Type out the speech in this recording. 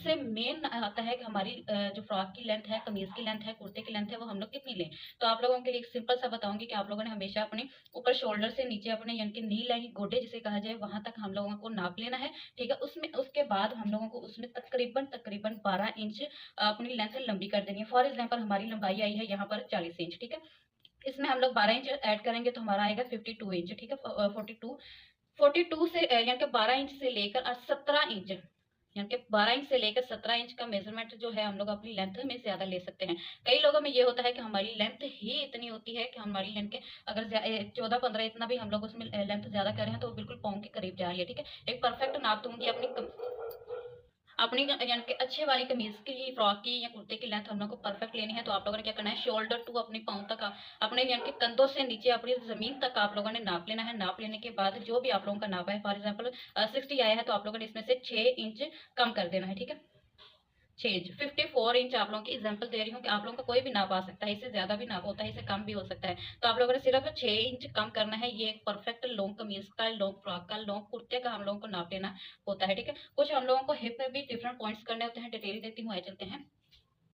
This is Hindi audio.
सबसे मेन आता है कि हमारी जो फ्रॉक की लेंथ है, कमीज़ की लेंथ है, कुर्ते की लेंथ है, वो हम लोग कितनी लें। तो आप लोगों के लिए एक सिंपल सा बताऊँगी कि आप लोगों ने हमेशा अपने ऊपर शोल्डर से नीचे अपने यानी कि नी लाइन, गोडे जिसे कहा जाए, वहाँ तक हम लोगों को नाप लेना है, ठीक है? उसमें उसके बाद हम लोगों को उसमें तकरीबन 12 इंच अपनी लेंथ लंबी कर देनी है। फॉर एग्ज़ाम्पल हमारी लंबाई आई है यहाँ पर 40 इंच, ठीक है? इसमें हम लोग 12 इंच ऐड करेंगे तो हमारा आएगा 52 इंच, ठीक है? 42 से यानी कि 12 इंच से लेकर 17 इंच, यानी कि 12 इंच से लेकर 17 इंच का मेज़रमेंट जो है हम लोग अपनी लेंथ में ज़्यादा ले सकते हैं। कई लोगों में ये होता है कि हमारी लेंथ ही इतनी होती है कि हमारी लेंथ के अगर 14-15 इतना भी हम लोग उसमें लेंथ ज़्यादा कर रहे हैं तो वो बिल्कुल पाँव के करीब जा रही है, ठीक है? एक परफेक्ट नाप दूँगी अपनी यानी कि अच्छे वाली कमीज़ की, फ्रॉक की या कुर्ते की लेंथ हम लोग को परफेक्ट लेनी है, तो आप लोगों ने क्या करना है, शोल्डर टू अपने पाँव तक अपने यानी कि कंधों से नीचे अपनी ज़मीन तक आप लोगों ने नाप लेना है। नाप लेने के बाद जो भी आप लोगों का नाप है, फॉर एग्ज़ाम्पल 60 आया है, तो आप लोगों ने इसमें से 6 इंच कम कर देना है, ठीक है? 6 इंच, 54 इंच आप लोगों की एग्ज़ाम्पल दे रही हूँ कि आप लोगों का कोई भी नाप आ सकता है, इससे ज़्यादा भी नाप होता है, इससे कम भी हो सकता है। तो आप लोगों ने सिर्फ़ 6 इंच कम करना है, ये एक परफेक्ट लॉन्ग कमीज़ का, लॉन्ग फ्रॉक का, लॉन्ग कुर्ते का हम लोगों को नाप लेना होता है, ठीक है? कुछ हम लोगों को हिप में भी डिफरेंट पॉइंट्स करने होते हैं, डिटेल देती हूँ, आइए चलते हैं।